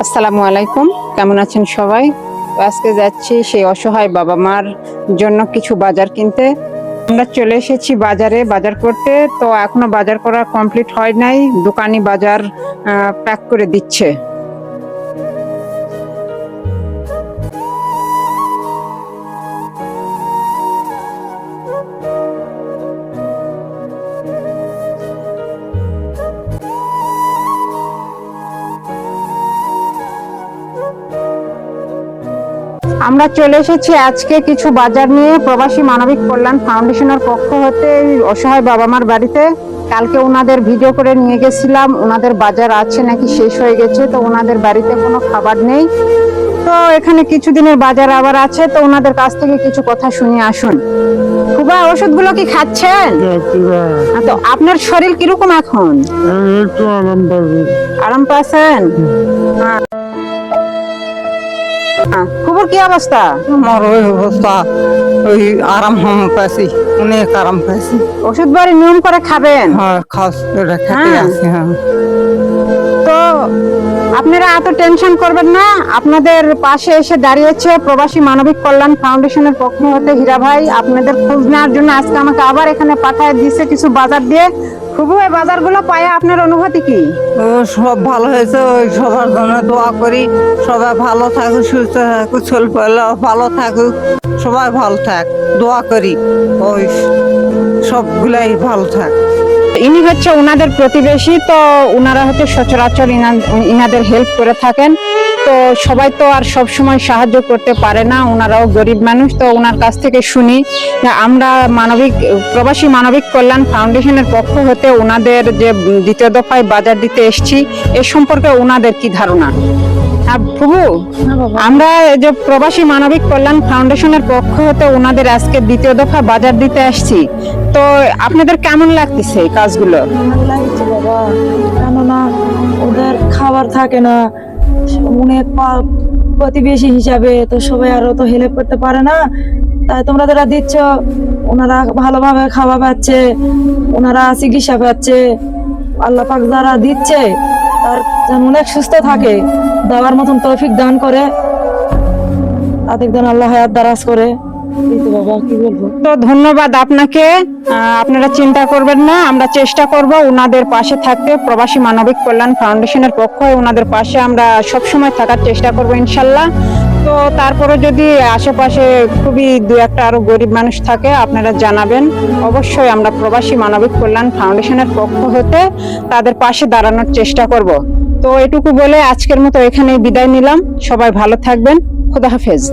আসসালামু আলাইকুম, কেমন আছেন সবাই? তো আজকে যাচ্ছি সেই অসহায় বাবা মার জন্য কিছু বাজার কিনতে। আমরা চলে এসেছি বাজারে বাজার করতে। তো এখনো বাজার করা কমপ্লিট হয় নাই, দোকানি বাজার প্যাক করে দিচ্ছে। আমরা চলে এসেছি আজকে কিছু বাজার নিয়ে প্রবাসী মানবিক কল্যাণ ফাউন্ডেশনের পক্ষ হতে অসহায় বাবা মার বাড়িতে। কালকে ওনাদের ভিডিও করে নিয়ে গেছিলাম, ওনাদের বাজার আছে নাকি শেষ হয়ে গেছে, তো ওনাদের বাড়িতে কোনো খাবার নেই। তো এখানে কিছুদিনের বাজার আবার আছে, তো ওনাদের কাছ থেকে কিছু কথা শুনে আসুন। খুবা, ওষুধগুলো কি খাচ্ছেন? তো আপনার শরীর কিরকম এখন? একটু আরাম পাচ্ছেন? খুবর কি অবস্থা? আমার ওই অবস্থা, ওই আরাম পাইছি, অনেক আরাম পাইছি। ওষুধ বাড়ি নিয়ম করে খাবেন। হ্যাঁ, খাস করে খেতে আছে। হ্যাঁ, তো আপনারা এত টেনশন করবেন না, আপনাদের পাশে এসে দাঁড়িয়েছে প্রবাসী মানবিক কল্যাণ ফাউন্ডেশনের পক্ষ হতে হীরা ভাই। আপনাদের খোঁজ নেওয়ার জন্য আজকে আমাকে আবার এখানে পাঠায় দিয়েছে কিছু বাজার দিয়ে। খুবই এই বাজারগুলো পায় আপনার অনুভূতি কি? ও সব ভালো হয়েছে। ওই সবার জন্য দোয়া করি, সবাই ভালো থাকুক, সুস্থ থাকুক, চল ভালো থাকুক, সবাই ভালো থাক, দোয়া করি ওই সবগুলাই ভালো থাক। ইনি হচ্ছে ওনাদের প্রতিবেশী, তো ওনারা হচ্ছে সচরাচর ইনাদের হেল্প করে থাকেন। তো সবাই তো আর সব সময় সাহায্য করতে পারে না, ওনারাও গরিব মানুষ। তো ওনার কাছ থেকে শুনি যে আমরা প্রবাসী মানবিক কল্যাণ ফাউন্ডেশনের পক্ষ হতে ওনাদের যে দ্বিতীয় দফায় বাজার দিতে এসেছি, এ সম্পর্কে ওনাদের কি ধারণা। প্রভু, আমরা যে প্রবাসী মানবিক কল্যাণ ফাউন্ডেশনের পক্ষ হতে ওনাদের আজকে দ্বিতীয় দফা বাজার দিতে আসছি, তো আপনাদের কেমন লাগতেছে এই কাজগুলো? লাগছে বাবা, কেননা ওদের খাবার থাকে না, অনেক প্রতিবেশী হিসাবে তো সবাই আরো তো হেল্প করতে পারে না। তাই তোমরা যারা দিচ্ছ, ওনারা ভালোভাবে খাওয়া পাচ্ছে, ওনারা চিকিৎসা পাচ্ছে। আল্লাহ পাক যারা দিচ্ছে তার যেন অনেক সুস্থ থাকে, দেওয়ার মতন তৌফিক দান করে, তাদের যেন আল্লাহ হায়াত দারাজ করে। বাবা কি বলবো। তো ধন্যবাদ আপনাকে। আপনারা চিন্তা করবেন না, আমরা চেষ্টা করব ওনাদের পাশে থাকতে। প্রবাসী মানবিক কল্যাণ ফাউন্ডেশনের পক্ষ হয়ে ওনাদের পাশে আমরা সবসময় থাকার চেষ্টা করব ইনশাল্লাহ। তো তারপরে যদি আশেপাশে খুবই দু একটা আরো গরিব মানুষ থাকে, আপনারা জানাবেন। অবশ্যই আমরা প্রবাসী মানবিক কল্যাণ ফাউন্ডেশনের পক্ষ হতে তাদের পাশে দাঁড়ানোর চেষ্টা করব। তো এটুকু বলে আজকের মতো এখানেই বিদায় নিলাম। সবাই ভালো থাকবেন। খোদা হাফেজ।